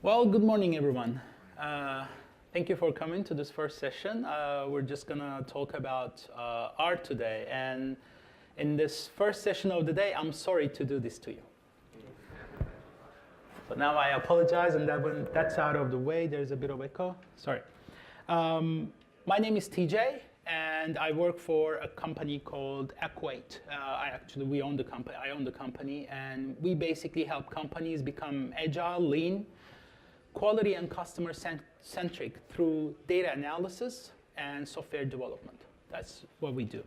Well, good morning, everyone. Thank you for coming to this first session. We're just going to talk about R today. And in this first session of the day, I'm sorry to do this to you. So now I apologize, and when that's out of the way, there's a bit of echo. Sorry. My name is TJ, and I work for a company called Equate. We own the company. I own the company, and we basically help companies become agile, lean, quality and customer-centric through data analysis and software development. That's what we do.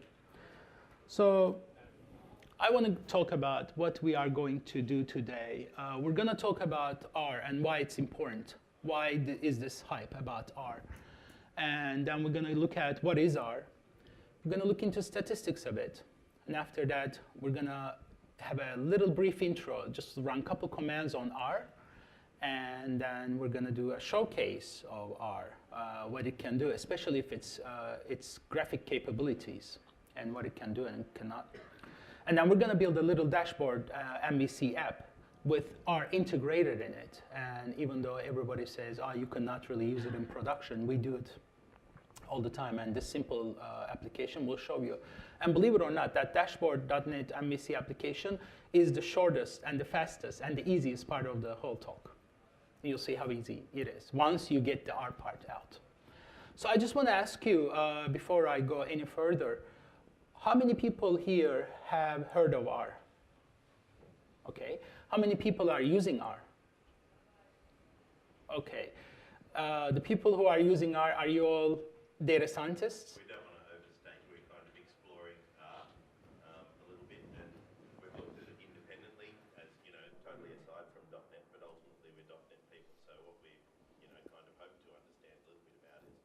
So I want to talk about what we are going to do today. We're going to talk about R and why it's important. Why is this hype about R? And then we're going to look at what is R. We're going to look into statistics a bit. And after that, we're going to have a little brief intro, just run a couple commands on R. And then we're going to do a showcase of R, what it can do, especially if its graphic capabilities and what it can do and cannot. And then we're going to build a little dashboard MVC app with R integrated in it. And even though everybody says, oh, you cannot really use it in production, we do it all the time. And this simple application will show you. And believe it or not, that dashboard.net MVC application is the shortest and the fastest and the easiest part of the whole talk. You'll see how easy it is once you get the R part out. So I just want to ask you, before I go any further, how many people here have heard of R? Okay. How many people are using R? Okay. The people who are using R, are you all data scientists? We don't want to overstate. We're kind of exploring R a little bit, and we've looked at it independently, as totally aside from .NET, but ultimately we're .NET people. So what we, kind of hope to understand a little bit about is,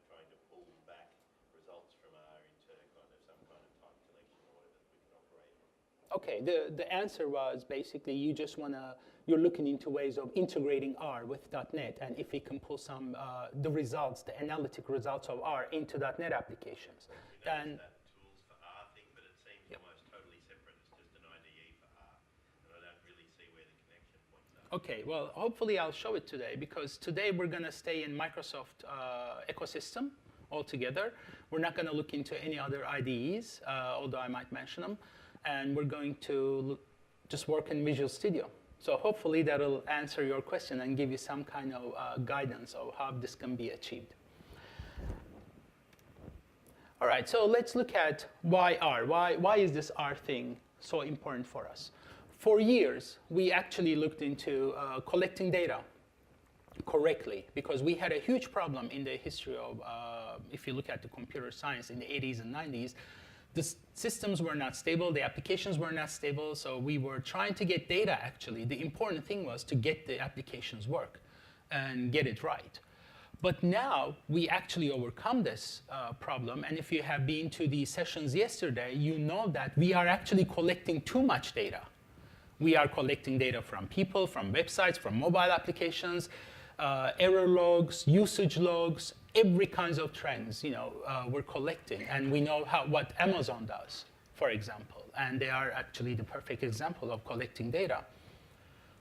trying to pull back results from R into kind of some kind of type collection or whatever that we can operate on. Okay. The answer was basically you're looking into ways of integrating R with .NET, and if we can pull some the analytic results of R into .NET applications, then. That tools for R thing, but it seems almost totally separate. It's just an IDE for R, and I don't really see where the connection points are. Okay, well, hopefully I'll show it today, because today we're going to stay in Microsoft ecosystem altogether. We're not going to look into any other IDEs, although I might mention them, and we're going to just work in Visual Studio. So hopefully that'll answer your question and give you some kind of guidance of how this can be achieved. All right, so let's look at why R. Why is this R thing so important for us? For years, we actually looked into collecting data correctly, because we had a huge problem in the history of, if you look at the computer science in the 80s and 90s, the systems were not stable, the applications were not stable, so we were trying to get data, actually. The important thing was to get the applications work and get it right. But now we actually overcome this problem, and if you have been to the sessions yesterday, you know that we are actually collecting too much data. We are collecting data from people, from websites, from mobile applications, error logs, usage logs, every kinds of trends, we're collecting, and we know what Amazon does, for example, and they are actually the perfect example of collecting data.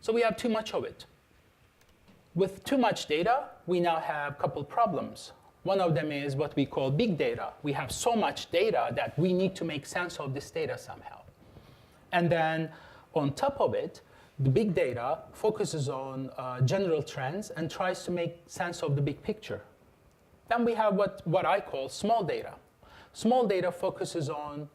So we have too much of it. With too much data, we now have a couple problems. One of them is what we call big data. We have so much data that we need to make sense of this data somehow. And then on top of it, the big data focuses on general trends and tries to make sense of the big picture. Then we have what I call small data. Small data focuses on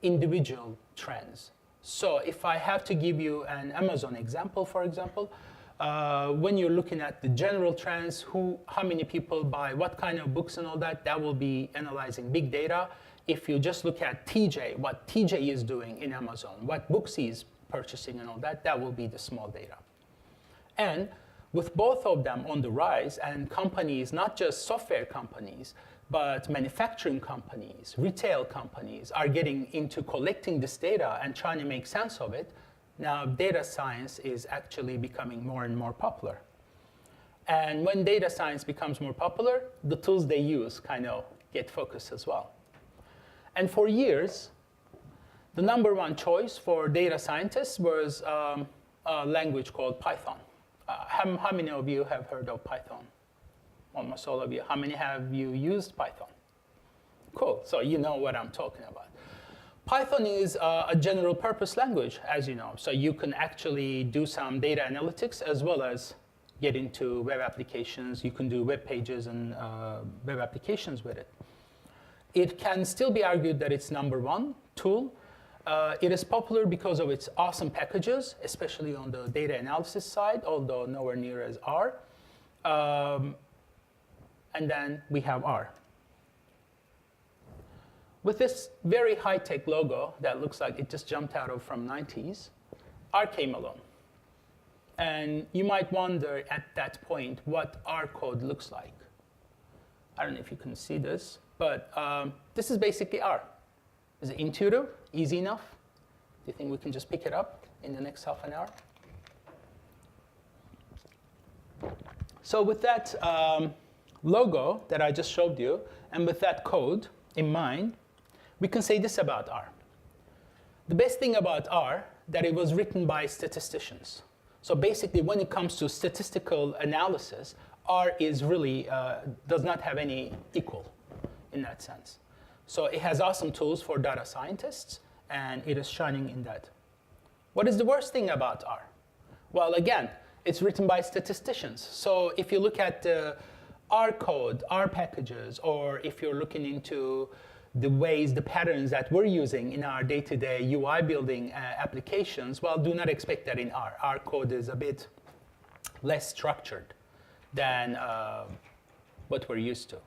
individual trends. So if I have to give you an Amazon example, for example, when you're looking at the general trends, how many people buy what kind of books and all that, that will be analyzing big data. If you just look at TJ, what TJ is doing in Amazon, what books he's purchasing and all that, that will be the small data. And with both of them on the rise, and companies, not just software companies, but manufacturing companies, retail companies, are getting into collecting this data and trying to make sense of it, now data science is actually becoming more and more popular. And when data science becomes more popular, the tools they use kind of get focused as well. And for years, the number one choice for data scientists was a language called Python. How many of you have heard of Python? Almost all of you. How many have you used Python? Cool, so you know what I'm talking about. Python is a general purpose language, as you know. So you can actually do some data analytics as well as get into web applications. You can do web pages and web applications with it. It can still be argued that it's #1 tool. It is popular because of its awesome packages, especially on the data analysis side, although nowhere near as R. And then we have R. With this very high-tech logo that looks like it just jumped out of from 90s, R came along. And you might wonder at that point what R code looks like. I don't know if you can see this, but this is basically R. Is it intuitive, easy enough? Do you think we can just pick it up in the next half an hour? So with that logo that I just showed you, and with that code in mind, we can say this about R. The best thing about R, that it was written by statisticians. So basically, when it comes to statistical analysis, R is really, does not have any equal in that sense. So it has awesome tools for data scientists, and it is shining in that. What is the worst thing about R? Well, again, it's written by statisticians. So if you look at the R code, R packages, or if you're looking into the ways, the patterns that we're using in our day-to-day UI building applications, well, do not expect that in R. R code is a bit less structured than what we're used to.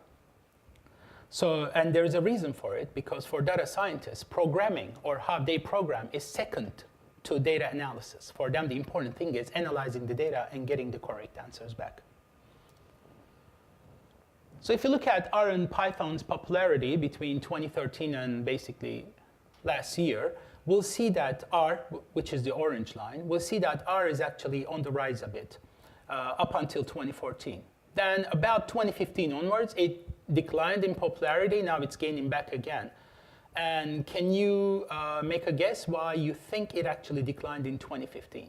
So, and there's a reason for it, because for data scientists, programming or how they program is second to data analysis. For them, the important thing is analyzing the data and getting the correct answers back. So if you look at R and Python's popularity between 2013 and basically last year, we'll see that R, which is the orange line, we'll see that R is actually on the rise a bit up until 2014. Then about 2015 onwards, it declined in popularity. Now it's gaining back again. And can you make a guess why you think it actually declined in 2015?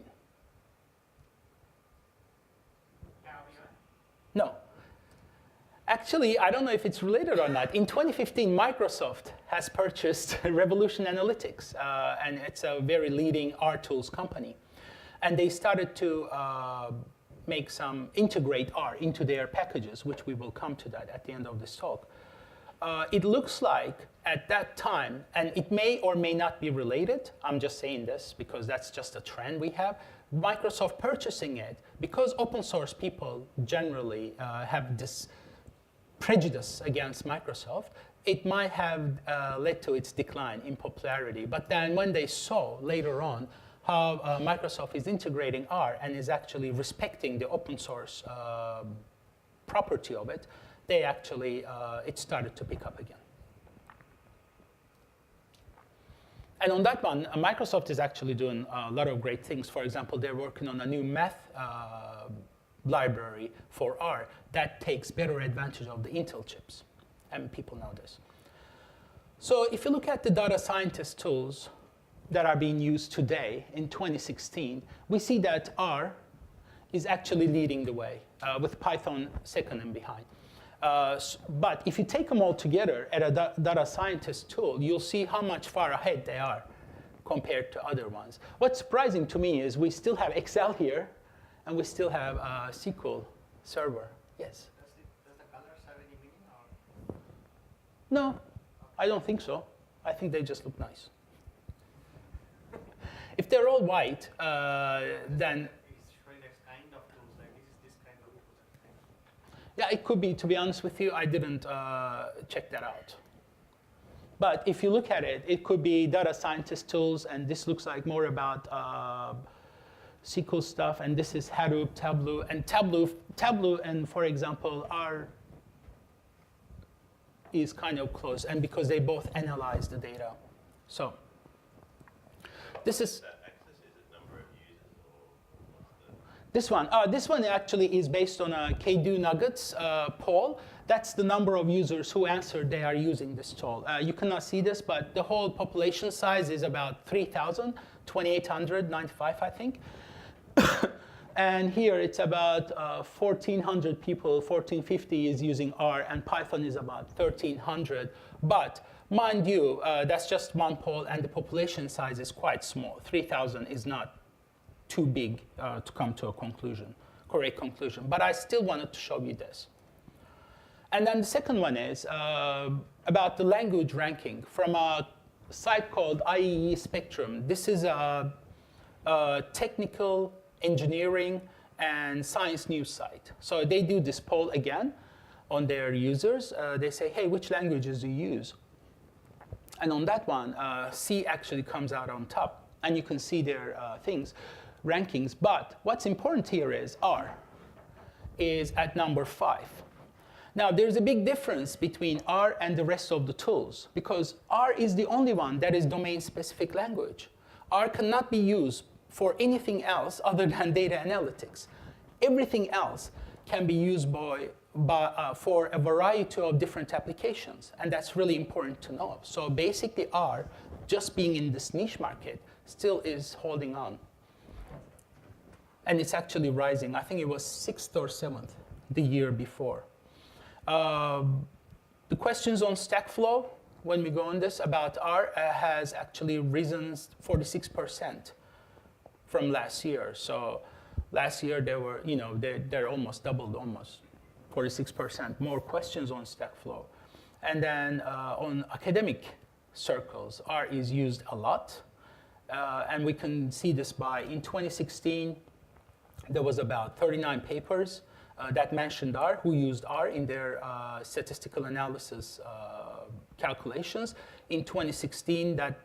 No. Actually, I don't know if it's related or not. In 2015, Microsoft has purchased Revolution Analytics, and it's a very leading R tools company. And they started to integrate R into their packages, which we will come to that at the end of this talk. It looks like at that time, and it may or may not be related, I'm just saying this because that's just a trend we have, Microsoft purchasing it, because open source people generally have this prejudice against Microsoft, it might have led to its decline in popularity. But then when they saw later on how Microsoft is integrating R and is actually respecting the open source property of it, they actually, it started to pick up again. And on that one, Microsoft is actually doing a lot of great things. For example, they're working on a new math library for R that takes better advantage of the Intel chips. And people know this. So if you look at the data scientist tools that are being used today in 2016, we see that R is actually leading the way, with Python second and behind. But if you take them all together at a data scientist tool, you'll see how much far ahead they are compared to other ones. What's surprising to me is we still have Excel here, and we still have SQL Server. Yes? Does the colors have any meaning? Or? No, I don't think so. I think they just look nice. If they're all white, then... It's showing this kind of tools, like this kind of tools. Yeah, it could be. To be honest with you, I didn't check that out. But if you look at it, it could be data scientist tools, and this looks like more about SQL stuff, and this is Hadoop, Tableau, and for example, R is kind of close, and because they both analyze the data. So this is Access, is it number of users or what's the... this one actually is based on a K-Do Nuggets poll. That's the number of users who answered they are using this tool. You cannot see this, but the whole population size is about 3,000, 2,895, I think. And here it's about 1,400 people, 1,450 is using R, and Python is about 1,300. But mind you, that's just one poll, and the population size is quite small. 3,000 is not too big to come to a conclusion, correct conclusion. But I still wanted to show you this. And then the second one is about the language ranking from a site called IEE Spectrum. This is a technical, engineering, and science news site. So they do this poll again on their users. They say, hey, which languages do you use? And on that one, C actually comes out on top. And you can see their rankings. But what's important here is R is at number 5. Now, there's a big difference between R and the rest of the tools, because R is the only one that is domain-specific language. R cannot be used for anything else other than data analytics. Everything else can be used for a variety of different applications, and that's really important to know. So basically R, just being in this niche market, still is holding on. And it's actually rising. I think it was 6th or 7th the year before. The questions on Stack Flow, when we go on this, about R has actually risen 46% from last year. So last year they were, they're almost doubled, almost 46% more questions on Stack Flow. And then on academic circles, R is used a lot. And we can see this in 2016, there was about 39 papers that mentioned R, who used R in their statistical analysis calculations. In 2016, that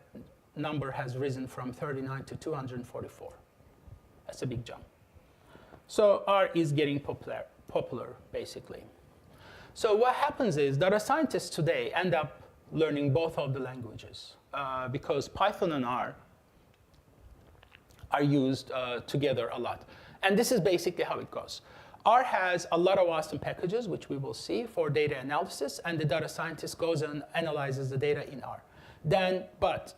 number has risen from 39 to 244. That's a big jump. So R is getting popular, basically. So what happens is data scientists today end up learning both of the languages because Python and R are used together a lot. And this is basically how it goes. R has a lot of awesome packages, which we will see, for data analysis, and the data scientist goes and analyzes the data in R. But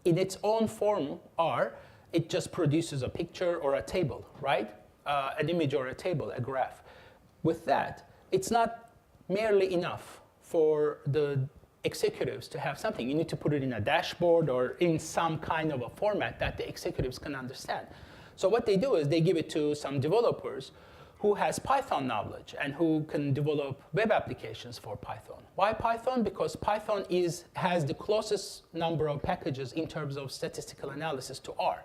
in its own form, R, it just produces a picture or a table, right? An image or a table, a graph. With that, it's not merely enough for the executives to have something. You need to put it in a dashboard or in some kind of a format that the executives can understand. So what they do is they give it to some developers who has Python knowledge and who can develop web applications for Python. Why Python? Because Python has the closest number of packages in terms of statistical analysis to R.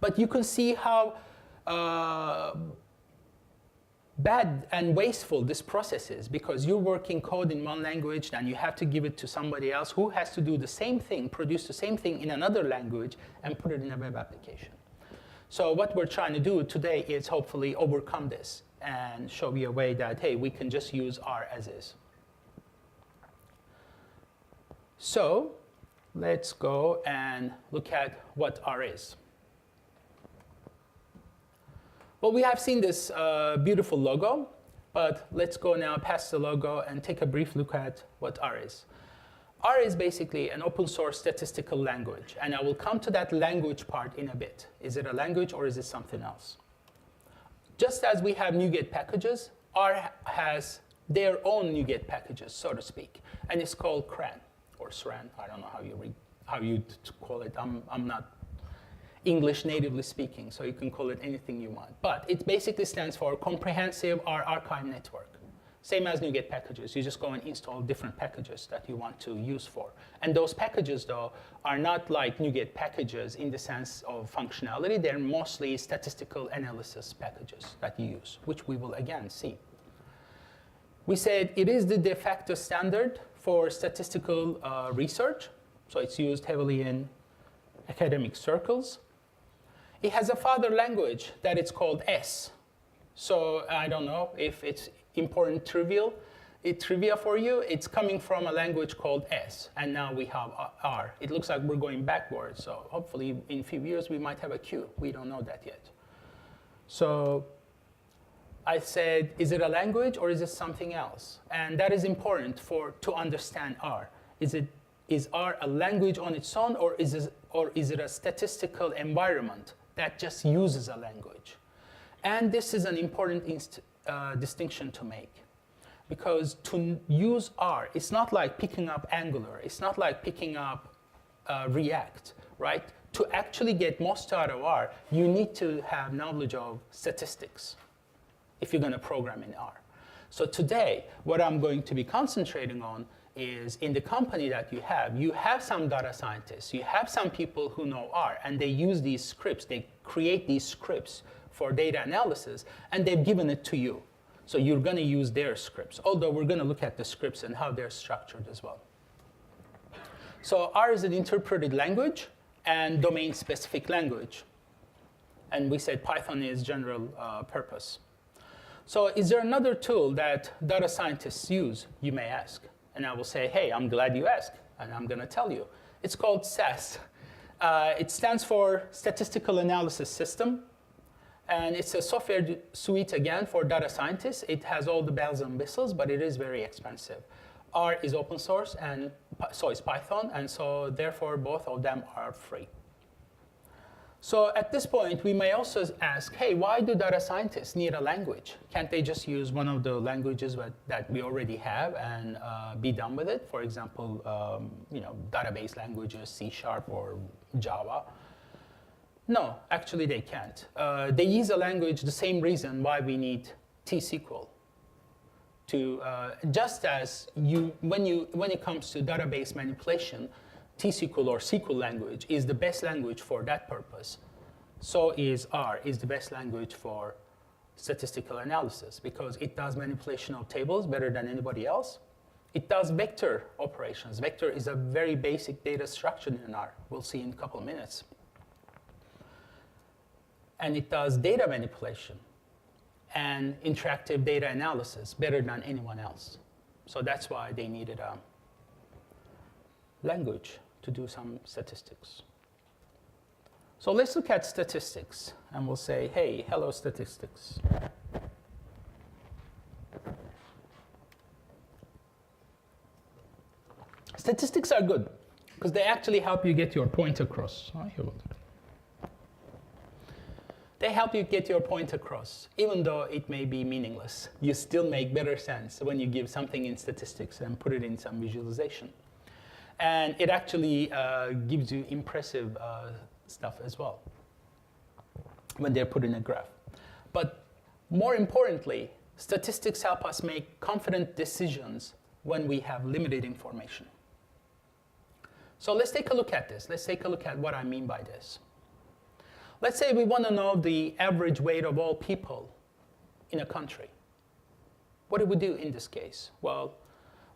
But you can see how bad and wasteful this process is, because you're working code in one language, and you have to give it to somebody else who has to do the same thing, produce the same thing in another language, and put it in a web application. So what we're trying to do today is hopefully overcome this and show you a way that, hey, we can just use R as is. So let's go and look at what R is. Well, we have seen this beautiful logo, but let's go now past the logo and take a brief look at what R is. R is basically an open source statistical language, and I will come to that language part in a bit. Is it a language or is it something else? Just as we have NuGet packages, R has their own NuGet packages, so to speak, and it's called CRAN or SRAN. I don't know how you call it. I'm not English natively speaking, so you can call it anything you want. But it basically stands for Comprehensive R Archive Network. Same as NuGet packages. You just go and install different packages that you want to use for. And those packages, though, are not like NuGet packages in the sense of functionality. They're mostly statistical analysis packages that you use, which we will again see. We said it is the de facto standard for statistical research. So it's used heavily in academic circles. It has a father language that it's called S. So I don't know if it's important trivia for you. It's coming from a language called S, and now we have R. It looks like we're going backwards, so hopefully in a few years we might have a Q. We don't know that yet. So I said, is it a language or is it something else? And that is important to understand R. Is R a language on its own, or is it a statistical environment that just uses a language? And this is an important distinction to make. Because to use R, it's not like picking up Angular. It's not like picking up React, right? To actually get most out of R, you need to have knowledge of statistics if you're going to program in R. So today, what I'm going to be concentrating on is in the company that you have some data scientists, you have some people who know R, and they use these scripts, they create these scripts for data analysis, and they've given it to you. So you're going to use their scripts, although we're going to look at the scripts and how they're structured as well. So R is an interpreted language and domain-specific language. And we said Python is general purpose. So is there another tool that data scientists use, you may ask? And I will say, hey, I'm glad you asked, and I'm going to tell you. It's called SAS. It stands for Statistical Analysis System. And it's a software suite, again, for data scientists. It has all the bells and whistles, but it is very expensive. R is open source, and so is Python, and so therefore both of them are free. So at this point, we may also ask, hey, why do data scientists need a language? Can't they just use one of the languages that we already have and be done with it? For example, database languages, C# or Java. No, actually they can't. They use a language the same reason why we need T-SQL. Just as when it comes to database manipulation, T-SQL or SQL language is the best language for that purpose. So is R is the best language for statistical analysis because it does manipulation of tables better than anybody else. It does vector operations. Vector is a very basic data structure in R. We'll see in a couple of minutes. And it does data manipulation and interactive data analysis better than anyone else. So that's why they needed a language to do some statistics. So let's look at statistics, and we'll say, hey, hello, statistics. Statistics are good, because they actually help you get your point across. They help you get your point across, even though it may be meaningless. You still make better sense when you give something in statistics and put it in some visualization. And it actually gives you impressive stuff as well when they're put in a graph. But more importantly, statistics help us make confident decisions when we have limited information. So let's take a look at this. Let's take a look at what I mean by this. Let's say we want to know the average weight of all people in a country. What do we do in this case? Well,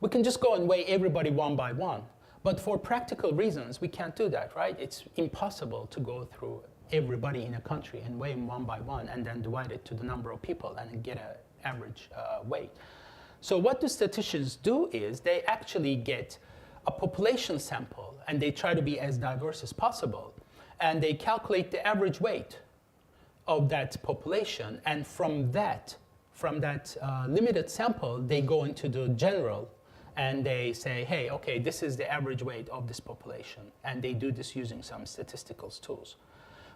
we can just go and weigh everybody one by one. But for practical reasons, we can't do that, right? It's impossible to go through everybody in a country and weigh them one by one and then divide it to the number of people and get an average weight. So what the statisticians do is they actually get a population sample and they try to be as diverse as possible. And they calculate the average weight of that population. And from that limited sample, they go into the general and they say, hey, okay, this is the average weight of this population. And they do this using some statistical tools.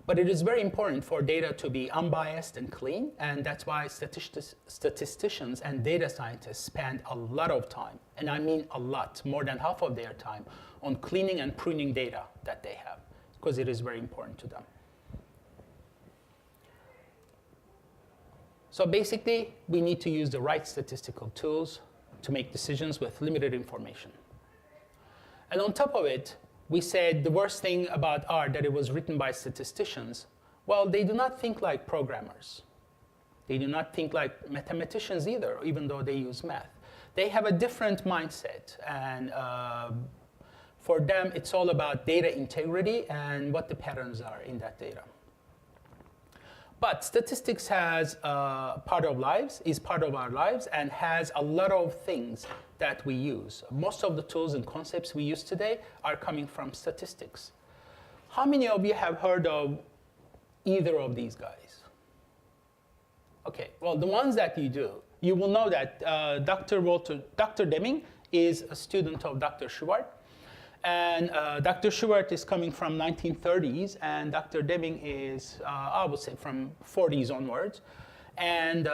But it is very important for data to be unbiased and clean. And that's why statisticians and data scientists spend a lot of time, and I mean a lot, more than half of their time, on cleaning and pruning data that they have, because it is very important to them. So basically, we need to use the right statistical tools to make decisions with limited information. And on top of it, we said the worst thing about R, that it was written by statisticians. Well, they do not think like programmers. They do not think like mathematicians either, even though they use math. They have a different mindset. And for them, it's all about data integrity and what the patterns are in that data. But statistics is part of our lives, and has a lot of things that we use. Most of the tools and concepts we use today are coming from statistics. How many of you have heard of either of these guys? Okay, well, the ones that you do, you will know that Dr. Deming is a student of Dr. Schubert. And Dr. Schubert is coming from 1930s, and Dr. Deming is, I would say, from 40s onwards. And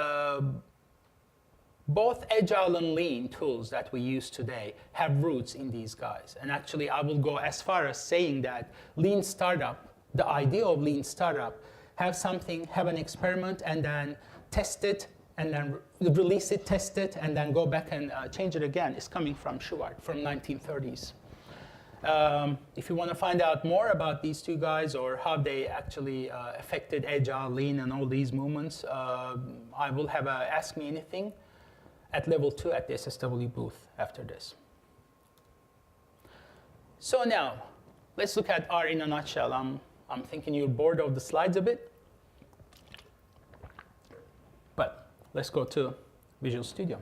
both agile and lean tools that we use today have roots in these guys. And actually, I will go as far as saying that lean startup, the idea of lean startup, have an experiment, and then test it, and then release it, test it, and then go back and change it again, is coming from Schubert from 1930s. If you want to find out more about these two guys or how they actually affected agile, lean, and all these movements, I will have a Ask Me Anything at level 2 at the SSW booth after this. So now, let's look at R in a nutshell. I'm thinking you're bored of the slides a bit, but let's go to Visual Studio.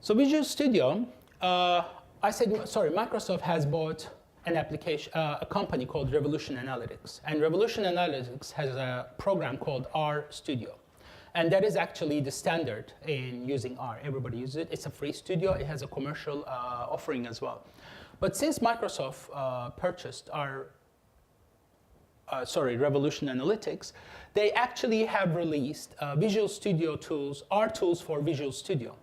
So Visual Studio, Microsoft has bought an application, a company called Revolution Analytics. And Revolution Analytics has a program called R Studio. And that is actually the standard in using R. Everybody uses it. It's a free studio. It has a commercial offering as well. But since Microsoft purchased Revolution Analytics, they actually have released Visual Studio tools, R tools for Visual Studio.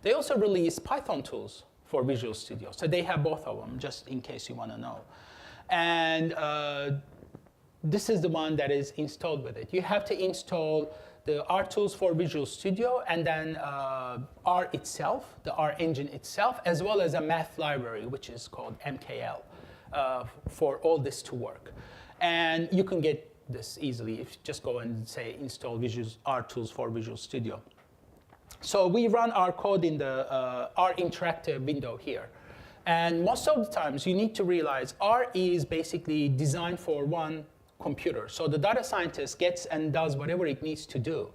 They also released Python tools for Visual Studio. So they have both of them, just in case you want to know. And this is the one that is installed with it. You have to install the R tools for Visual Studio, and then R itself, the R engine itself, as well as a math library, which is called MKL, for all this to work. And you can get this easily if you just go and say install R tools for Visual Studio. So we run our code in the R interactive window here. And most of the times you need to realize R is basically designed for one computer. So the data scientist gets and does whatever it needs to do.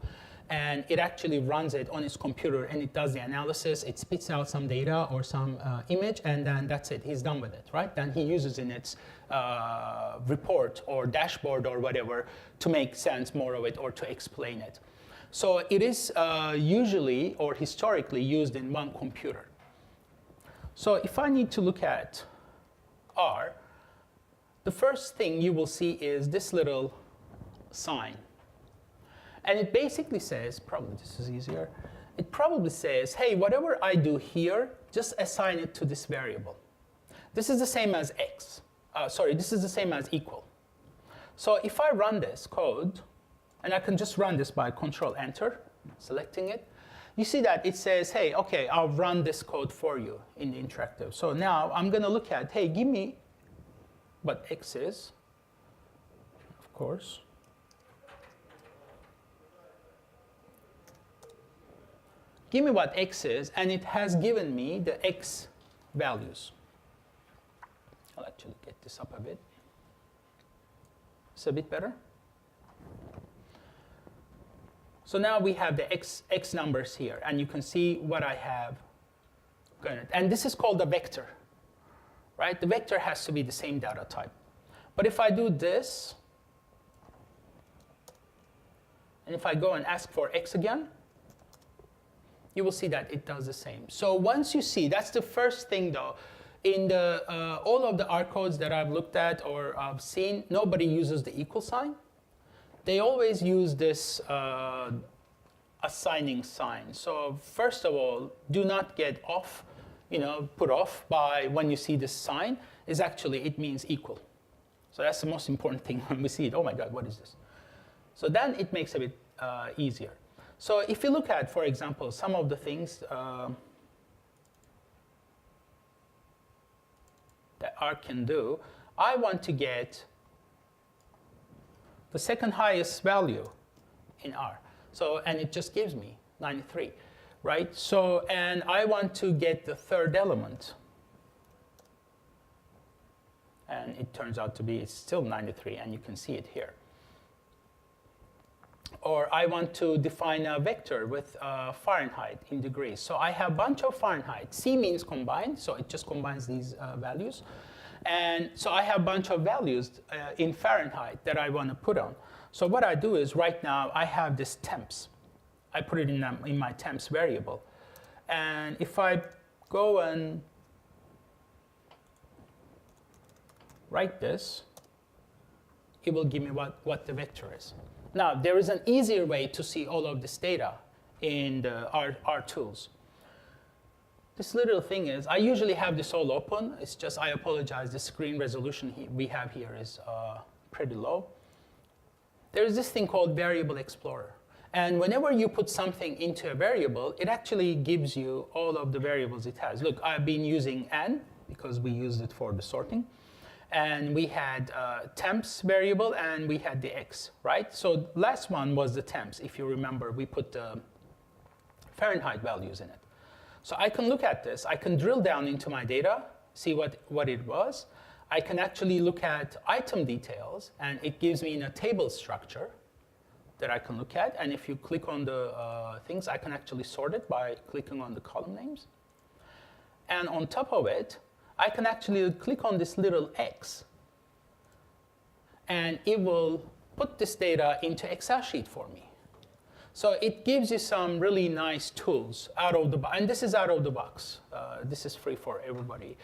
And it actually runs it on its computer, and it does the analysis. It spits out some data or some image, and then that's it. He's done with it, right? Then he uses in its report or dashboard or whatever to make sense more of it or to explain it. So it is usually or historically used in one computer. So if I need to look at R, the first thing you will see is this little sign. And it basically says, probably this is easier, it probably says, hey, whatever I do here, just assign it to this variable. This is the same as x. This is the same as equal. So if I run this code, and I can just run this by Control-Enter, selecting it, you see that it says, hey, OK, I'll run this code for you in the interactive. So now I'm going to look at, hey, give me what x is, of course. Give me what x is, and it has given me the x values. I'll actually get this up a bit. It's a bit better. So now we have the x numbers here, and you can see what I have going. And this is called a vector, right? The vector has to be the same data type. But if I do this, and if I go and ask for x again, you will see that it does the same. So once you see, that's the first thing though. In the all of the R codes that I've looked at or I've seen, nobody uses the equal sign. They always use this assigning sign. So first of all, do not get off, put off by when you see this sign. Is actually, it means equal. So that's the most important thing when we see it. Oh my God, what is this? So then it makes it a bit easier. So if you look at, for example, some of the things that R can do, I want to get the second highest value in R. So, and it just gives me 93, right? So, and I want to get the third element. And it turns out to be, it's still 93, and you can see it here. Or I want to define a vector with Fahrenheit in degrees. So I have a bunch of Fahrenheit. C means combined, so it just combines these values. And so I have a bunch of values in Fahrenheit that I want to put on. So what I do is right now I have this temps. I put it in my temps variable. And if I go and write this, it will give me what the vector is. Now, there is an easier way to see all of this data in the R tools. This little thing is, I usually have this all open. It's just, I apologize, the screen resolution we have here is pretty low. There is this thing called Variable Explorer. And whenever you put something into a variable, it actually gives you all of the variables it has. Look, I've been using n because we used it for the sorting. And we had temps variable, and we had the x, right? So last one was the temps. If you remember, we put the Fahrenheit values in it. So I can look at this. I can drill down into my data, see what it was. I can actually look at item details, and it gives me in a table structure that I can look at. And if you click on the things, I can actually sort it by clicking on the column names. And on top of it, I can actually click on this little X, and it will put this data into Excel sheet for me. So it gives you some really nice tools out of the box, and this is out of the box. This is free for everybody.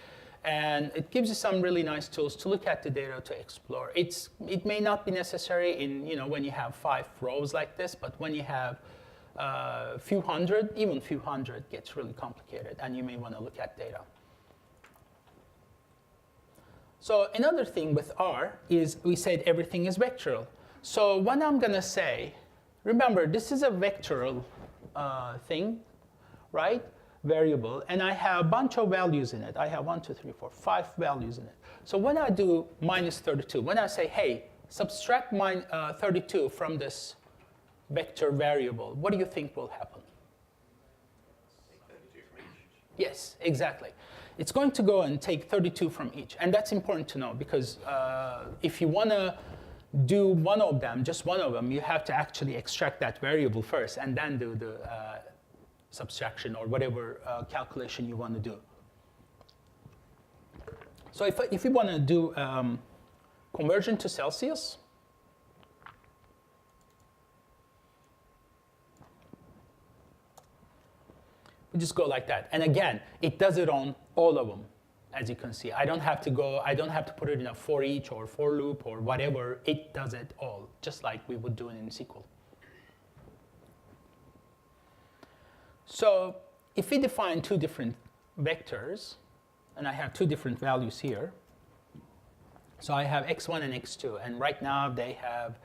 And it gives you some really nice tools to look at the data, to explore. It may not be necessary in, when you have 5 rows like this, but when you have a few hundred, even few hundred gets really complicated, and you may want to look at data. So another thing with R is we said everything is vectorial. So what I'm going to say, remember, this is a vectorial thing, right? Variable, and I have a bunch of values in it. I have 1, 2, 3, 4, 5 values in it. So when I do minus 32, when I say, hey, subtract 32 from this vector variable, what do you think will happen? Yes, exactly. It's going to go and take 32 from each. And that's important to know, because if you want to do one of them, just one of them, you have to actually extract that variable first and then do the subtraction or whatever calculation you want to do. So if you want to do conversion to Celsius, we just go like that. And again, it does it on all of them, as you can see. I don't have to put it in a for each or for loop or whatever. It does it all, just like we would do it in SQL. So if we define 2 different vectors, and I have 2 different values here, so I have x1 and x2, and right now they have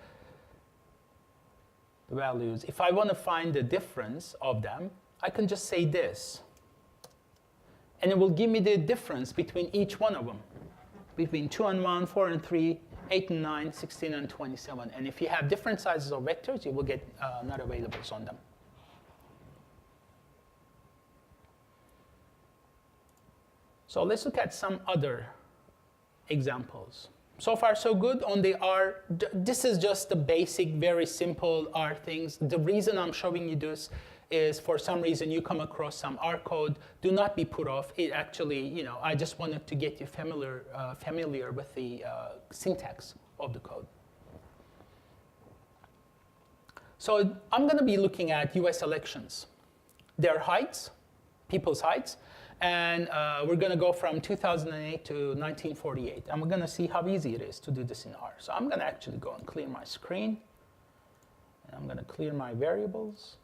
the values. If I want to find the difference of them, I can just say this, and it will give me the difference between each one of them, between 2 and 1, 4 and 3, 8 and 9, 16 and 27. And if you have different sizes of vectors, you will get not availables on them. So let's look at some other examples. So far, so good on the R. This is just the basic, very simple R things. The reason I'm showing you this is for some reason you come across some R code. Do not be put off. It actually, I just wanted to get you familiar with the syntax of the code. So I'm going to be looking at US elections, their heights, people's heights. And we're going to go from 2008 to 1948. And we're going to see how easy it is to do this in R. So I'm going to actually go and clear my screen. And I'm going to clear my variables.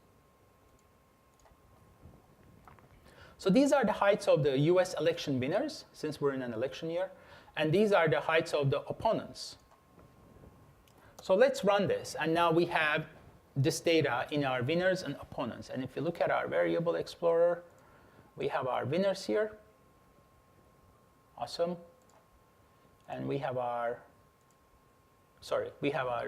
So these are the heights of the US election winners, since we're in an election year. And these are the heights of the opponents. So let's run this. And now we have this data in our winners and opponents. And if you look at our variable explorer, we have our winners here. Awesome. And we have our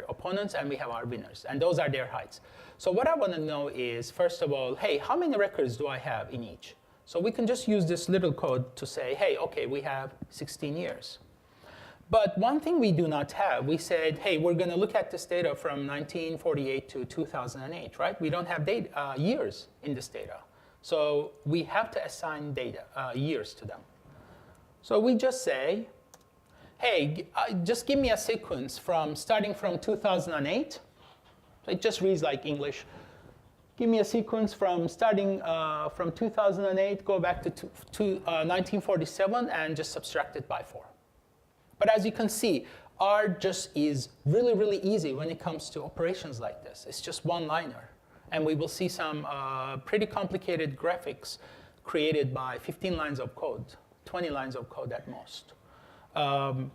opponents and we have our winners. And those are their heights. So what I want to know is, first of all, hey, how many records do I have in each? So we can just use this little code to say, hey, OK, we have 16 years. But one thing we do not have, we said, hey, we're going to look at this data from 1948 to 2008, right? We don't have data, years in this data. So we have to assign data, years to them. So we just say, hey, just give me a sequence starting from 2008. So it just reads like English. Give me a sequence starting from 2008, go back to 1947, and just subtract it by 4. But as you can see, R just is really, really easy when it comes to operations like this. It's just one-liner. And we will see some pretty complicated graphics created by 15 lines of code, 20 lines of code at most. And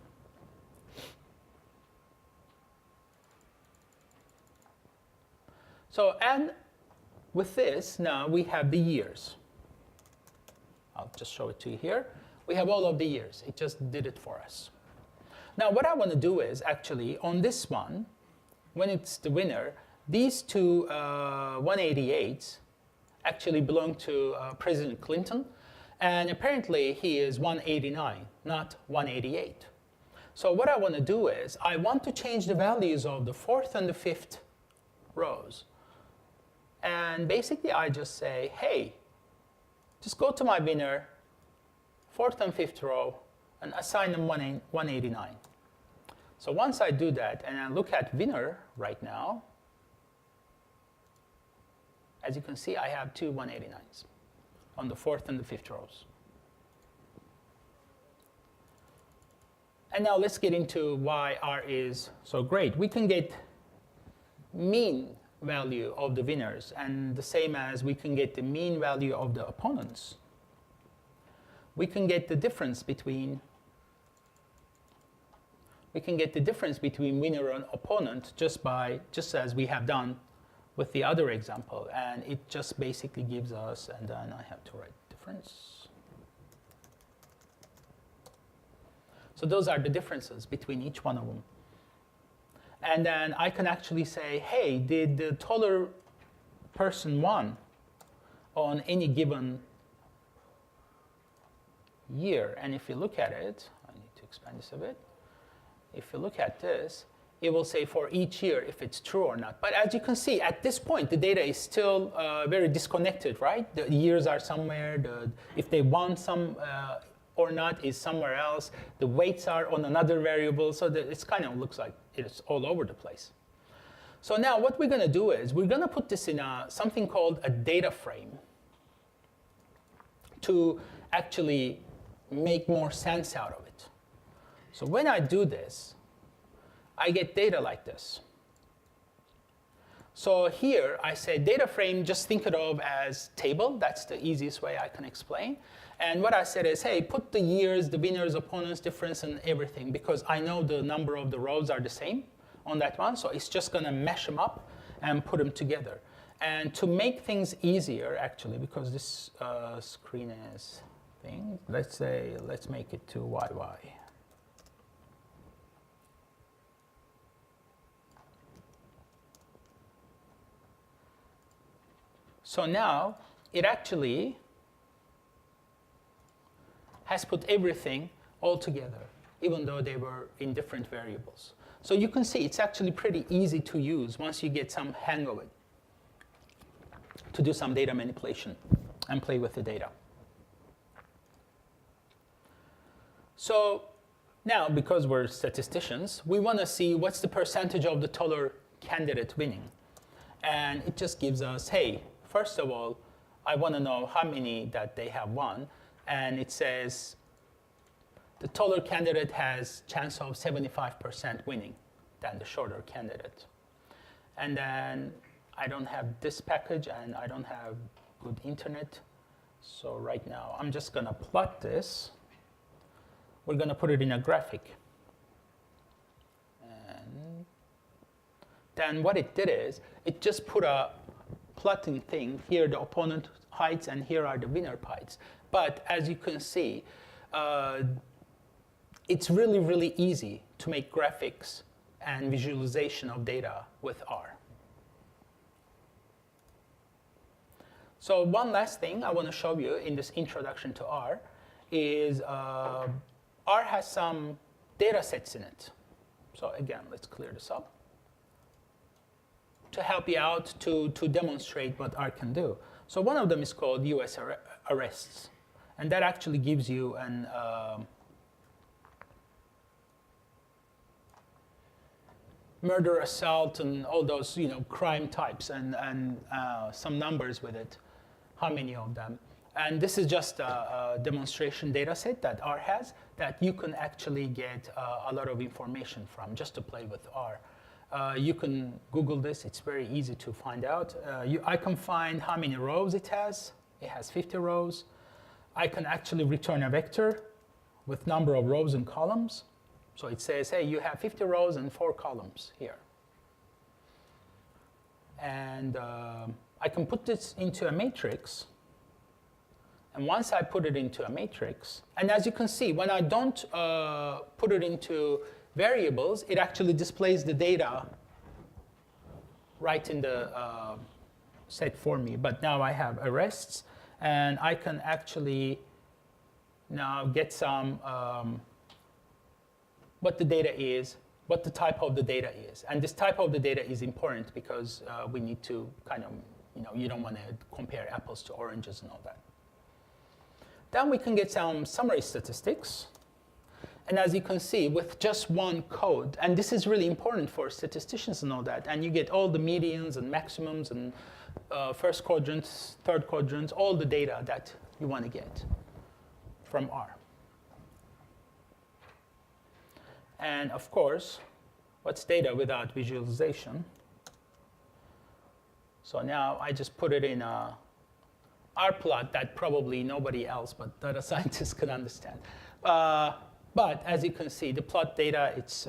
with this, now we have the years. I'll just show it to you here. We have all of the years. It just did it for us. Now, what I want to do is actually, on this one, when it's the winner, these two 188s actually belong to President Clinton. And apparently, he is 189, not 188. So what I want to do is, I want to change the values of the 4th and the 5th rows. And basically, I just say, hey, just go to my winner, 4th and 5th row, and assign them 189. So once I do that, and I look at winner right now, as you can see, I have two 189s on the 4th and the 5th rows. And now let's get into why R is so great. We can get mean value of the winners, and the same as we can get the mean value of the opponents. We can get the difference between winner and opponent just as we have done with the other example, and it just basically gives us, and then I have to write difference. So those are the differences between each one of them. And then I can actually say, hey, did the taller person won on any given year? And if you look at it, I need to expand this a bit. If you look at this, it will say for each year if it's true or not. But as you can see, at this point, the data is still very disconnected, right? The years are somewhere. If they won some or not is somewhere else. The weights are on another variable. So it kind of looks like it's all over the place. So now what we're going to do is we're going to put this in something called a data frame to actually make more sense out of it. So when I do this, I get data like this. So here I say data frame, just think it of as table. That's the easiest way I can explain. And what I said is, hey, put the years, the winners, opponents, difference, and everything, because I know the number of the rows are the same on that one. So it's just going to mesh them up and put them together. And to make things easier, actually, because this screen is thing, let's make it to YY. So now it actually has put everything all together, even though they were in different variables. So you can see it's actually pretty easy to use once you get some hang of it, to do some data manipulation and play with the data. So now, because we're statisticians, we want to see what's the percentage of the taller candidate winning. And it just gives us, hey, first of all, I want to know how many that they have won. And it says the taller candidate has chance of 75% winning than the shorter candidate. And then I don't have this package, and I don't have good internet. So right now, I'm just going to plot this. We're going to put it in a graphic. And then what it did is, it just put a plotting thing. Here the opponent heights, and here are the winner heights. But as you can see, it's really, really easy to make graphics and visualization of data with R. So one last thing I want to show you in this introduction to R is R has some data sets in it. So again, let's clear this up to help you out to demonstrate what R can do. So one of them is called US arrests. And that actually gives you murder, assault, and all those crime types, and some numbers with it, how many of them. And this is just a demonstration data set that R has that you can actually get a lot of information from just to play with R. You can Google this. It's very easy to find out. I can find how many rows it has. It has 50 rows. I can actually return a vector with number of rows and columns. So it says, hey, you have 50 rows and 4 columns here. And I can put this into a matrix. And once I put it into a matrix, and as you can see, when I don't put it into variables, it actually displays the data right in the set for me. But now I have arrests, and I can actually now get some what the data is, what the type of the data is. And this type of the data is important because we need to kind of, you don't want to compare apples to oranges and all that. Then we can get some summary statistics. And as you can see, with just one code, and this is really important for statisticians and all that, and you get all the medians and maximums and first quadrants, third quadrants, all the data that you want to get from R. And of course, what's data without visualization? So now I just put it in a R plot that probably nobody else but data scientists could understand. But as you can see, the plot data, it's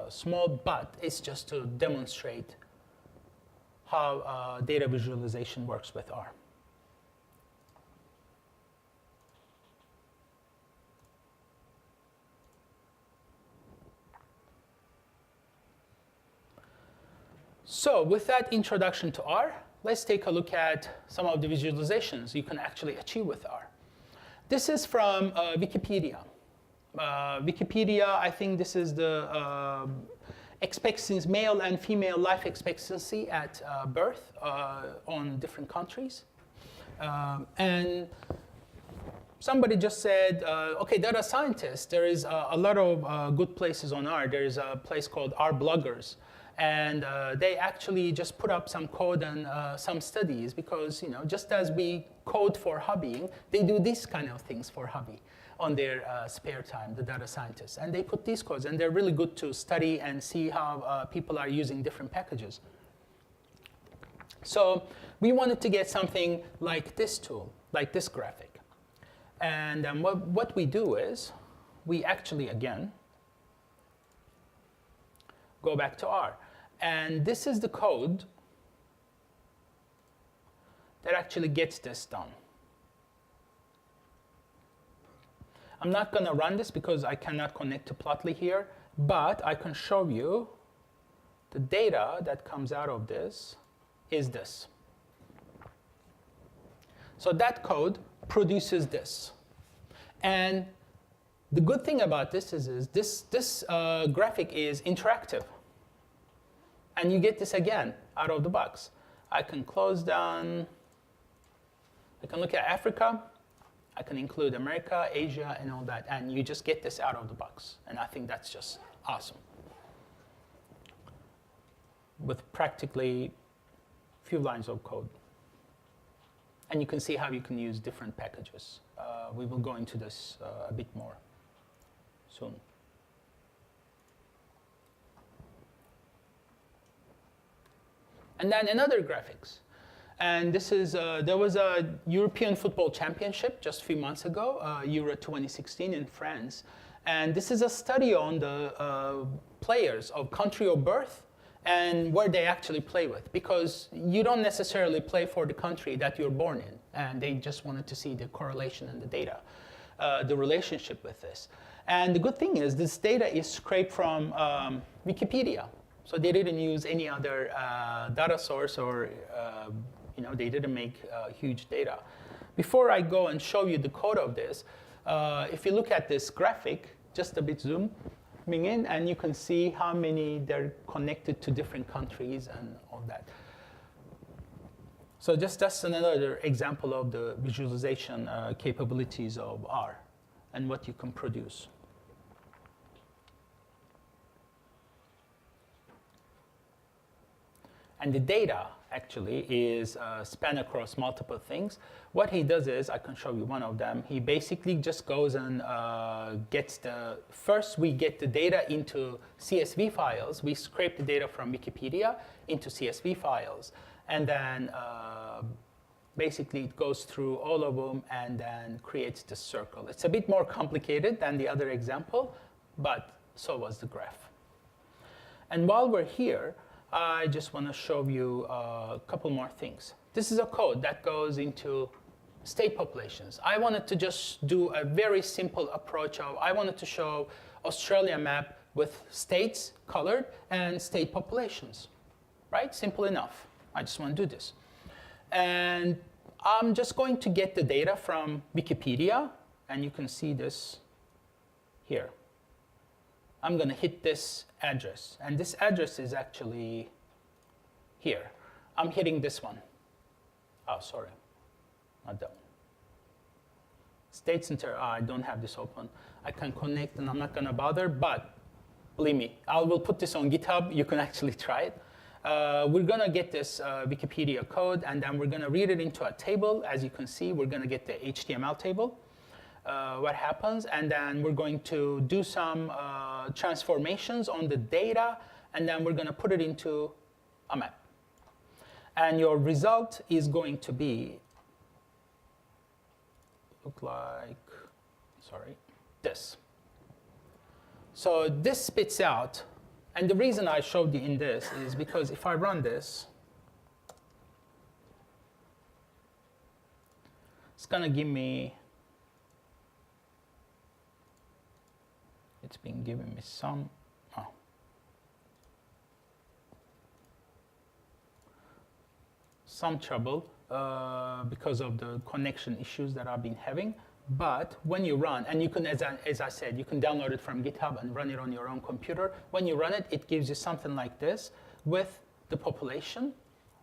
small, but it's just to demonstrate how data visualization works with R. So with that introduction to R, let's take a look at some of the visualizations you can actually achieve with R. This is from Wikipedia. Wikipedia, I think this is the expectancy, male and female life expectancy at birth on different countries. And somebody just said, okay, data scientists, there is a lot of good places on R. There is a place called R bloggers. And they actually just put up some code and some studies because, just as we code for hobbying, they do these kind of things for hobby on their spare time, the data scientists. And they put these codes, and they're really good to study and see how people are using different packages. So we wanted to get something like this tool, like this graphic. And what we do is we actually, again, go back to R. And this is the code that actually gets this done. I'm not going to run this because I cannot connect to Plotly here, but I can show you the data that comes out of this is this. So that code produces this. And the good thing about this is this graphic is interactive. And you get this again out of the box. I can close down. I can look at Africa. I can include America, Asia, and all that. And you just get this out of the box. And I think that's just awesome. With practically few lines of code. And you can see how you can use different packages. We will go into this a bit more soon. And then another graphics. And this is, there was a European Football Championship just a few months ago, Euro 2016 in France. And this is a study on the players of country of birth and where they actually play with. Because you don't necessarily play for the country that you're born in. And they just wanted to see the correlation and the data, the relationship with this. And the good thing is this data is scraped from Wikipedia. So they didn't use any other data source or, they didn't make huge data. Before I go and show you the code of this, if you look at this graphic, just a bit zooming in, and you can see how many they're connected to different countries and all that. So that's another example of the visualization capabilities of R and what you can produce. And the data actually is span across multiple things. What he does is, I can show you one of them. He basically just goes and gets first we get the data into CSV files. We scrape the data from Wikipedia into CSV files. And then basically it goes through all of them and then creates the circle. It's a bit more complicated than the other example, but so was the graph. And while we're here, I just want to show you a couple more things. This is a code that goes into state populations. I wanted to just do a very simple approach of, I wanted to show Australia map with states colored and state populations, right? Simple enough. I just want to do this. And I'm just going to get the data from Wikipedia, and you can see this here. I'm going to hit this address, and this address is actually here. I'm hitting this one. Oh, sorry, not that one. State Center, I don't have this open. I can connect, and I'm not going to bother, but believe me, I will put this on GitHub. You can actually try it. We're going to get this Wikipedia code, and then we're going to read it into a table. As you can see, we're going to get the HTML table. What happens, and then we're going to do some transformations on the data, and then we're going to put it into a map. And your result is going to be, look like, sorry, this. So this spits out, and the reason I showed you in this is because if I run this, it's going to give me, it's been giving me some, some trouble because of the connection issues that I've been having. But when you run, and you can, as I said, you can download it from GitHub and run it on your own computer. When you run it, it gives you something like this with the population.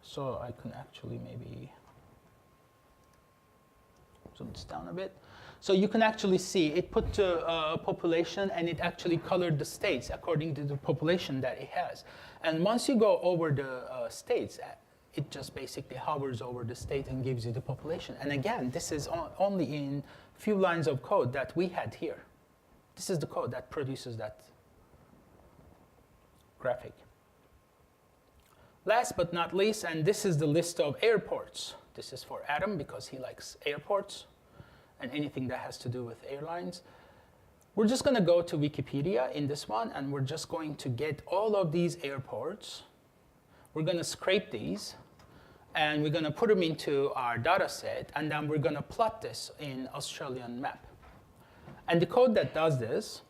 So I can actually maybe zoom this down a bit. So you can actually see it put population, and it actually colored the states according to the population that it has. And once you go over the states, it just basically hovers over the state and gives you the population. And again, this is only in few lines of code that we had here. This is the code that produces that graphic. Last but not least, and this is the list of airports. This is for Adam because he likes airports and anything that has to do with airlines. We're just going to go to Wikipedia in this one, and we're just going to get all of these airports. We're going to scrape these, and we're going to put them into our data set, and then we're going to plot this in Australian map. And the code that does this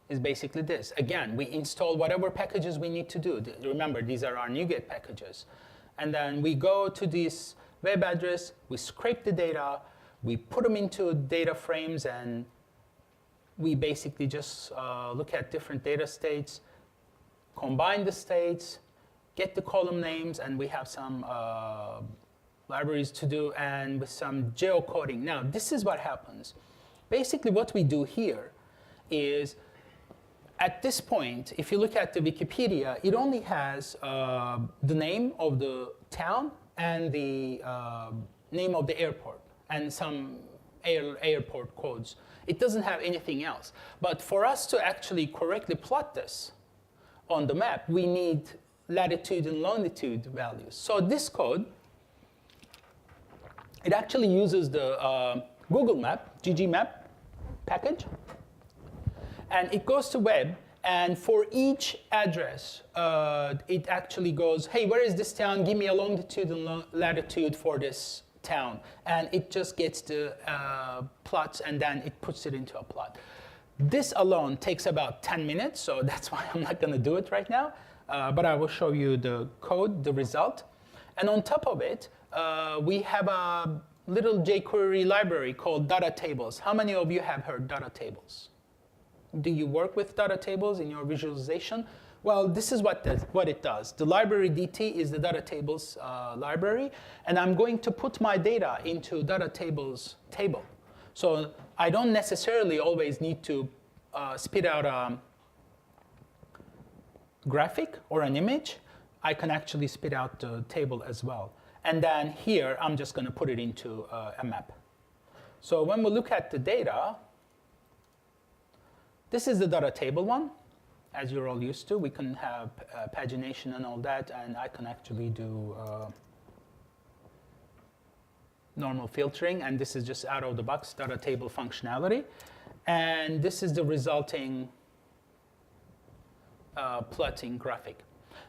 is basically this. Again, we install whatever packages we need to do. Remember, these are our NuGet packages. And then we go to this web address, we scrape the data, we put them into data frames, and we basically just look at different data states, combine the states, get the column names, and we have some libraries to do, and with some geocoding. Now, this is what happens. Basically, what we do here is, at this point, if you look at the Wikipedia, it only has the name of the town and the name of the airport and some airport codes. It doesn't have anything else. But for us to actually correctly plot this on the map, we need latitude and longitude values. So this code, it actually uses the Google Map, ggmap package, and it goes to web, and for each address, it actually goes, hey, where is this town? Give me a longitude and latitude for this town. And it just gets the plots, and then it puts it into a plot. This alone takes about 10 minutes, so that's why I'm not going to do it right now. But I will show you the code, the result. And on top of it, we have a little jQuery library called data tables. How many of you have heard data tables? Do you work with data tables in your visualization? Well, this is what it does. The library DT is the data tables library, and I'm going to put my data into data tables table. So I don't necessarily always need to spit out graphic or an image, I can actually spit out the table as well. And then here, I'm just going to put it into a map. So when we look at the data, this is the data table one, as you're all used to. We can have pagination and all that, and I can actually do normal filtering, and this is just out-of-the-box data table functionality. And this is the resulting plotting graphic.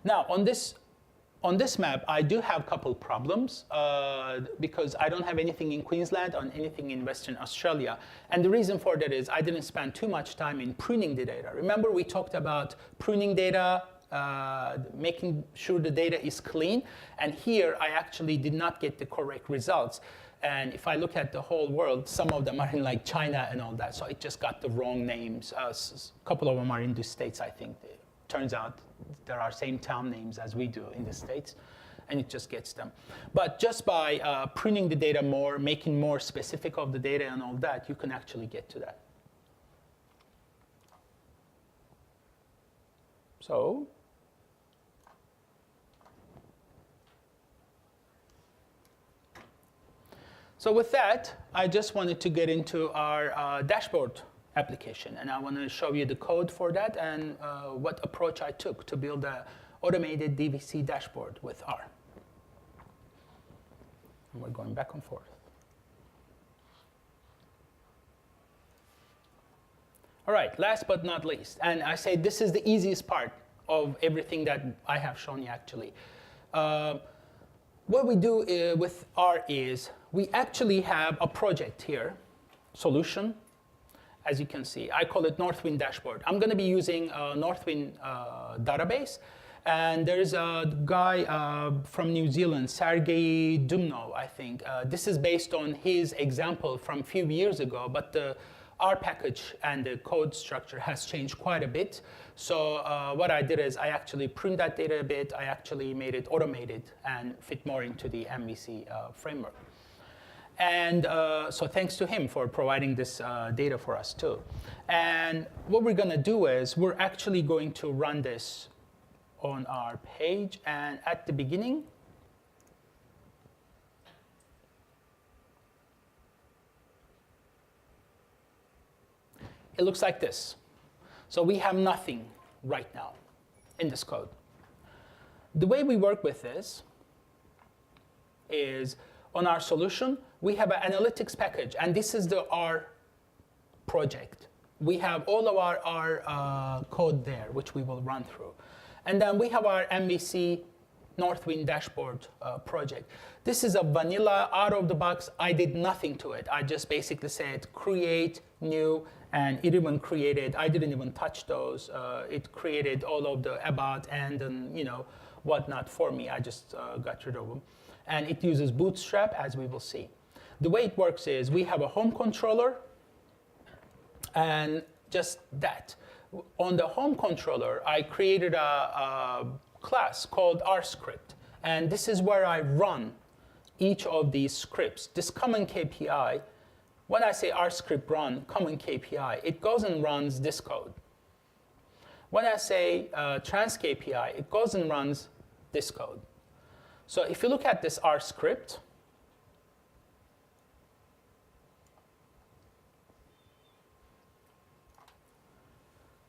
Now, on this map, I do have a couple problems because I don't have anything in Queensland or anything in Western Australia. And the reason for that is I didn't spend too much time in pruning the data. Remember, we talked about pruning data, making sure the data is clean. And here, I actually did not get the correct results. And if I look at the whole world, some of them are in like China and all that. So it just got the wrong names. A couple of them are in the States, I think. It turns out there are same town names as we do in the States, and it just gets them. But just by pruning the data more, making more specific of the data and all that, you can actually get to that. So with that, I just wanted to get into our dashboard application, and I want to show you the code for that and what approach I took to build an automated DVC dashboard with R. And we're going back and forth. All right, last but not least, and I say this is the easiest part of everything that I have shown you actually. What we do with R is we actually have a project here, solution. As you can see, I call it Northwind Dashboard. I'm going to be using a Northwind database. And there's a guy from New Zealand, Sergey Dumno, I think. This is based on his example from a few years ago, but the R package and the code structure has changed quite a bit. So what I did is I actually pruned that data a bit. I actually made it automated and fit more into the MVC framework. And so thanks to him for providing this data for us too. And what we're going to do is we're actually going to run this on our page. And at the beginning, it looks like this. So we have nothing right now in this code. The way we work with this is on our solution, we have an analytics package, and this is the R project. We have all of our R code there, which we will run through. And then we have our MVC Northwind dashboard project. This is a vanilla, out-of-the-box. I did nothing to it. I just basically said create, new, and it even created, I didn't even touch those. It created all of the about, and you know, whatnot for me. I just got rid of them. And it uses Bootstrap, as we will see. The way it works is we have a home controller, and just that. On the home controller, I created a class called RScript. And this is where I run each of these scripts. This common KPI, when I say RScript run common KPI, it goes and runs this code. When I say trans KPI, it goes and runs this code. So if you look at this R script,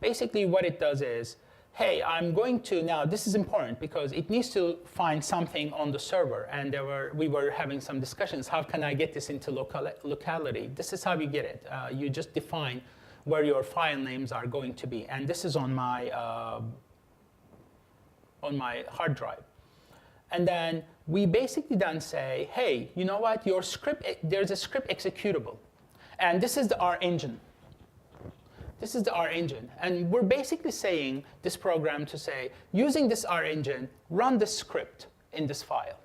basically what it does is, hey, I'm going to now, this is important because it needs to find something on the server. And we were having some discussions, how can I get this into locality? This is how you get it. You just define where your file names are going to be. And this is on my hard drive. And then we basically then say, hey, you know what, your script, there's a script executable. And this is the R engine. This is the R engine. And we're basically saying this program to say, using this R engine, run the script in this file.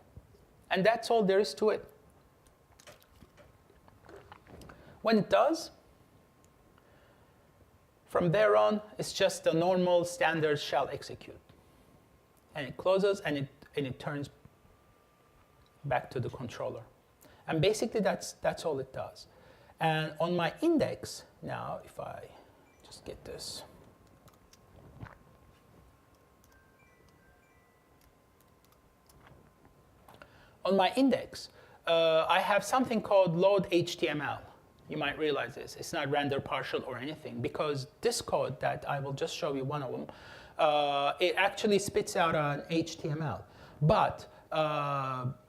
And that's all there is to it. When it does, from there on, it's just the normal standard shell execute. And it closes, and it turns back to the controller. And basically, that's all it does. And on my index, now, if I just get this. on my index, I have something called load HTML. You might realize this. It's not render partial or anything, because this code that I will just show you one of them, it actually spits out an HTML. But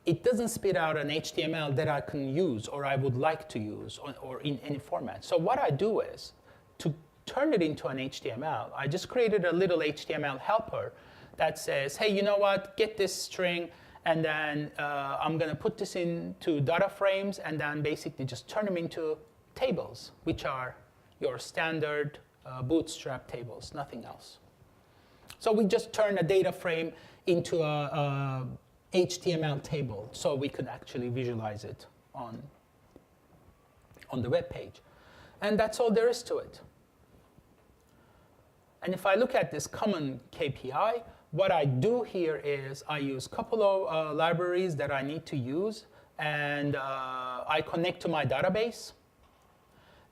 it doesn't spit out an HTML that I can use or I would like to use or in any format. So what I do is, to turn it into an HTML, I just created a little HTML helper that says, hey, you know what, get this string, and then I'm going to put this into data frames, and then basically just turn them into tables, which are your standard bootstrap tables, nothing else. So we just turn a data frame into a HTML table, so we could actually visualize it on the web page. And that's all there is to it. And if I look at this common KPI, what I do here is I use a couple of libraries that I need to use, and I connect to my database.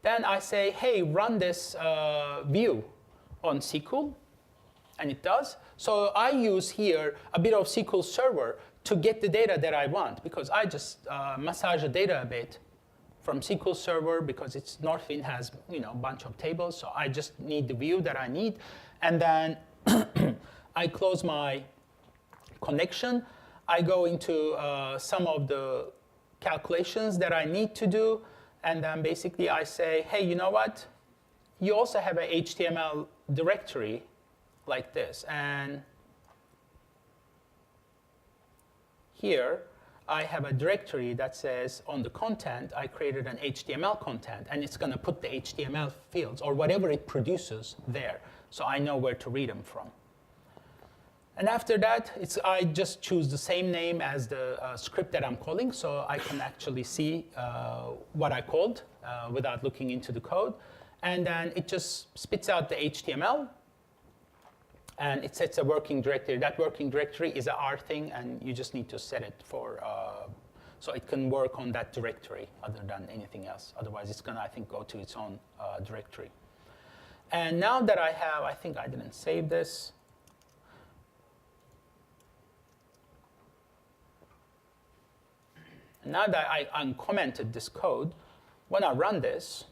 Then I say, hey, run this view on SQL, and it does. So I use here a bit of SQL Server to get the data that I want, because I just massage the data a bit from SQL Server, because it's Northwind has a bunch of tables, so I just need the view that I need, and then I close my connection. I go into some of the calculations that I need to do, and then basically I say, hey, you know what? You also have a HTML directory like this, and here I have a directory that says on the content I created an HTML content, and it's going to put the HTML fields or whatever it produces there, so I know where to read them from. And after that, I just choose the same name as the script that I'm calling, so I can actually see what I called without looking into the code. And then it just spits out the HTML, and it sets a working directory. That working directory is an R thing, and you just need to set it for, so it can work on that directory other than anything else. Otherwise, it's going to, I think, go to its own directory. And now that I think I didn't save this. Now that I uncommented this code, when I run this,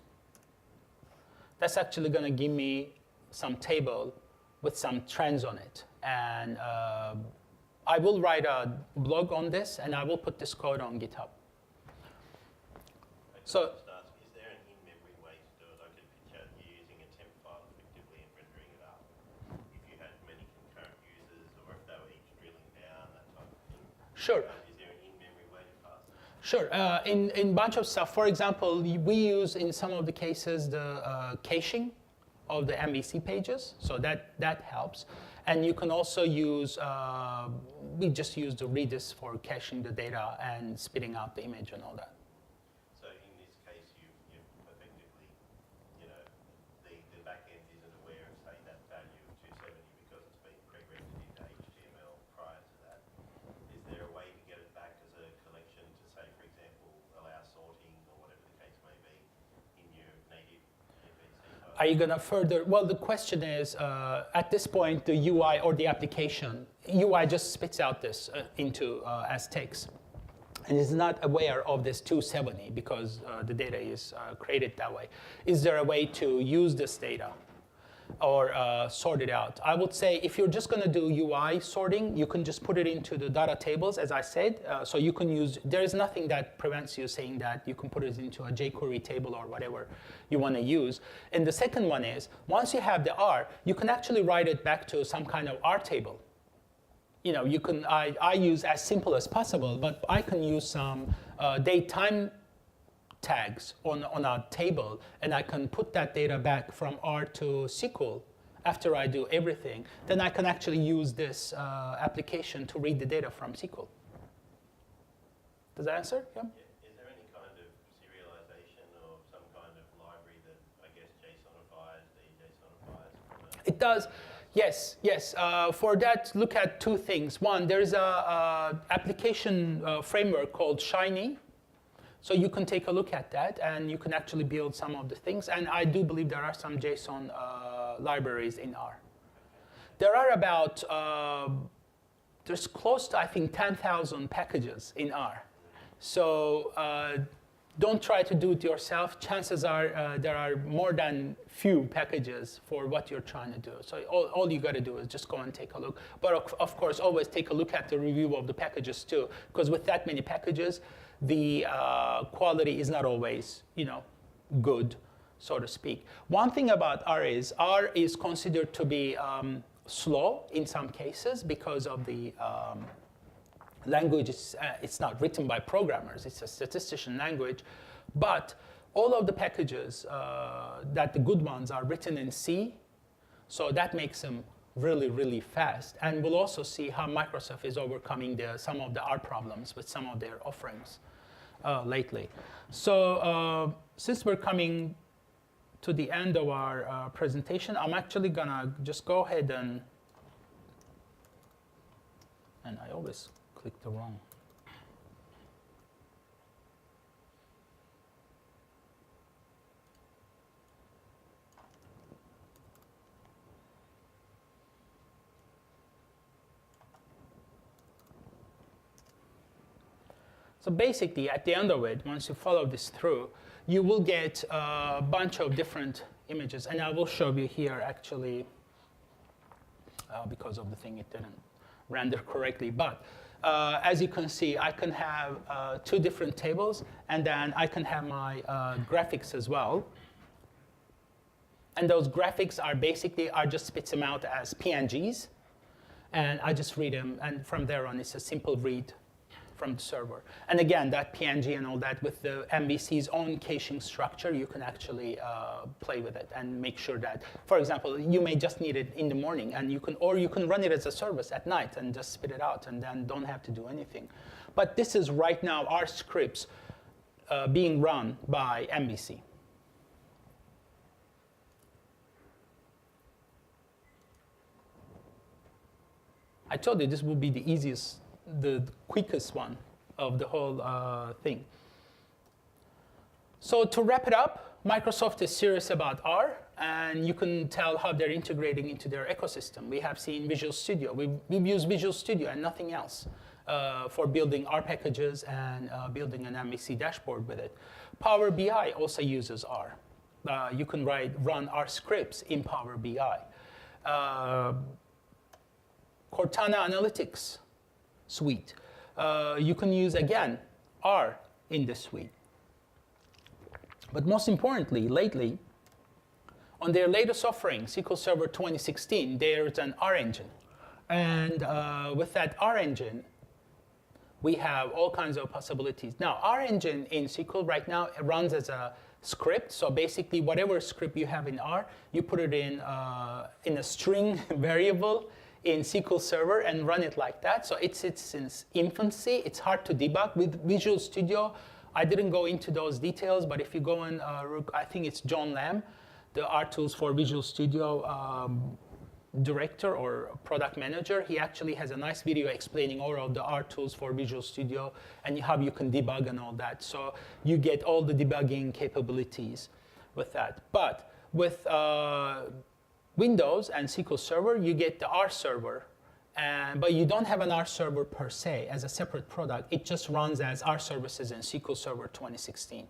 that's actually going to give me some table with some trends on it. And I will write a blog on this, and I will put this code on GitHub. So, is there an in-memory way to do it? I could picture you using a temp file effectively and rendering it up. If you had many concurrent users, or if they were each drilling down, that type of thing. Sure. Is there an in-memory way to pass it? Sure. In bunch of stuff, for example, we use in some of the cases the caching of the MVC pages, so that helps. And you can also use, we just use the Redis for caching the data and spitting out the image and all that. So in this case, you effectively, the back end isn't aware of, say, that value of 270 because it's been pre-rendered into HTML prior to that. Is there a way to get it back as a collection to, say, for example, allow sorting or whatever the case may be in your native MVC file? Are you going to further? Well, the question is, at this point, the UI or the application, UI just spits out this into as text. And is not aware of this 270 because the data is created that way. Is there a way to use this data or sort it out? I would say if you're just going to do UI sorting, you can just put it into the data tables, as I said. So you can use, there is nothing that prevents you saying that you can put it into a jQuery table or whatever you want to use. And the second one is, once you have the R, you can actually write it back to some kind of R table. You can, I use as simple as possible, but I can use some date time tags on a table, and I can put that data back from R to SQL after I do everything. Then I can actually use this application to read the data from SQL. Does that answer? Yeah? Is there any kind of serialization or some kind of library that, I guess, JSONifies, de-JSONifies? It does. Yes, yes. For that, look at two things. One, there's a application framework called Shiny. So you can take a look at that, and you can actually build some of the things. And I do believe there are some JSON libraries in R. There are about there's close to, I think, 10,000 packages in R. So don't try to do it yourself. Chances are there are more than few packages for what you're trying to do. So all you got to do is just go and take a look. But of course, always take a look at the review of the packages too, because with that many packages, the quality is not always, good, so to speak. One thing about R is considered to be slow in some cases because of the language. It's not written by programmers. It's a statistician language. But all of the packages that the good ones are written in C, so that makes them really, really fast. And we'll also see how Microsoft is overcoming some of the R problems with some of their offerings lately. So since we're coming to the end of our presentation, I'm actually gonna just go ahead and I always click the wrong. So basically, at the end of it, once you follow this through, you will get a bunch of different images. And I will show you here, actually, because of the thing, it didn't render correctly. But as you can see, I can have 2 different tables, and then I can have my graphics as well. And those graphics are basically, I just spits them out as PNGs, and I just read them. And from there on, it's a simple read from the server. And again, that PNG and all that with the MVC's own caching structure, you can actually play with it and make sure that, for example, you may just need it in the morning, and you can run it as a service at night and just spit it out and then don't have to do anything. But this is right now our scripts being run by MVC. I told you this would be the easiest, the quickest one of the whole thing. So to wrap it up, Microsoft is serious about R, and you can tell how they're integrating into their ecosystem. We have seen Visual Studio. We've used Visual Studio and nothing else for building R packages and building an MVC dashboard with it. Power BI also uses R. You can run R scripts in Power BI. Cortana Analytics suite. You can use, again, R in this suite. But most importantly, lately, on their latest offering, SQL Server 2016, there's an R engine. And with that R engine, we have all kinds of possibilities. Now, R engine in SQL right now, it runs as a script. So basically, whatever script you have in R, you put it in a string variable in SQL Server and run it like that. So it's in its infancy. It's hard to debug. With Visual Studio, I didn't go into those details, but if you go in, I think it's John Lamb, the R tools for Visual Studio director or product manager. He actually has a nice video explaining all of the R tools for Visual Studio and how you can debug and all that. So you get all the debugging capabilities with that. But with Windows and SQL Server, you get the R server, but you don't have an R server per se as a separate product. It just runs as R services in SQL Server 2016.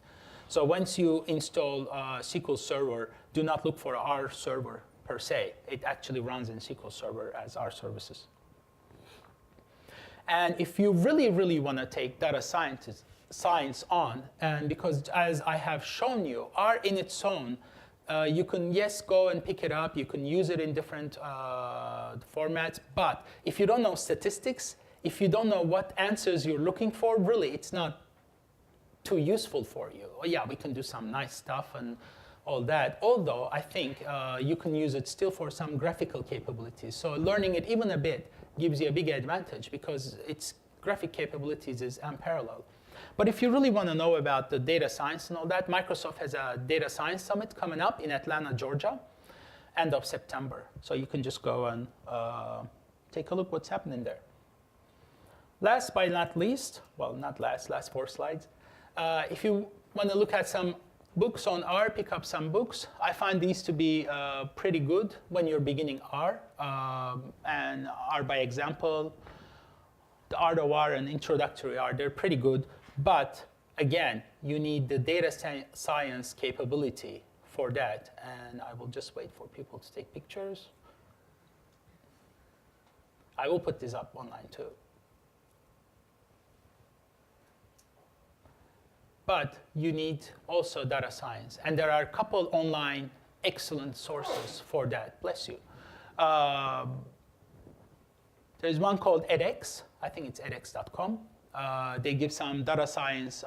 So once you install SQL Server, do not look for R server per se. It actually runs in SQL Server as R services. And if you really, really want to take data science on, and because as I have shown you, R in its own, you can, yes, go and pick it up. You can use it in different formats. But if you don't know statistics, if you don't know what answers you're looking for, really, it's not too useful for you. Oh, yeah, we can do some nice stuff and all that. Although I think you can use it still for some graphical capabilities. So learning it even a bit gives you a big advantage because its graphic capabilities is unparalleled. But if you really want to know about the data science and all that, Microsoft has a data science summit coming up in Atlanta, Georgia, end of September. So you can just go and take a look what's happening there. Last but not least, well, not last 4 slides. If you want to look at some books on R, pick up some books. I find these to be pretty good when you're beginning R. And R by example, the art of R and introductory R, they're pretty good. But again, you need the data science capability for that. And I will just wait for people to take pictures. I will put this up online too. But you need also data science. And there are a couple online excellent sources for that. Bless you. There's one called edX. I think it's edX.com. They give some data science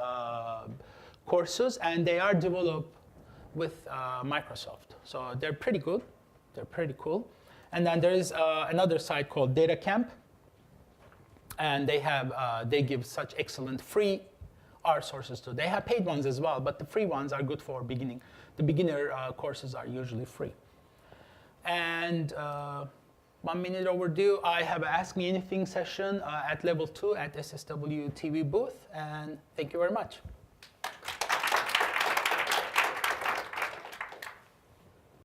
courses, and they are developed with Microsoft. So they're pretty good. They're pretty cool. And then there is another site called Data Camp. And they give such excellent free R sources too. They have paid ones as well, but the free ones are good for beginning. The beginner courses are usually free. And 1 minute overdue, I have an Ask Me Anything session at level 2 at SSW TV booth. And thank you very much.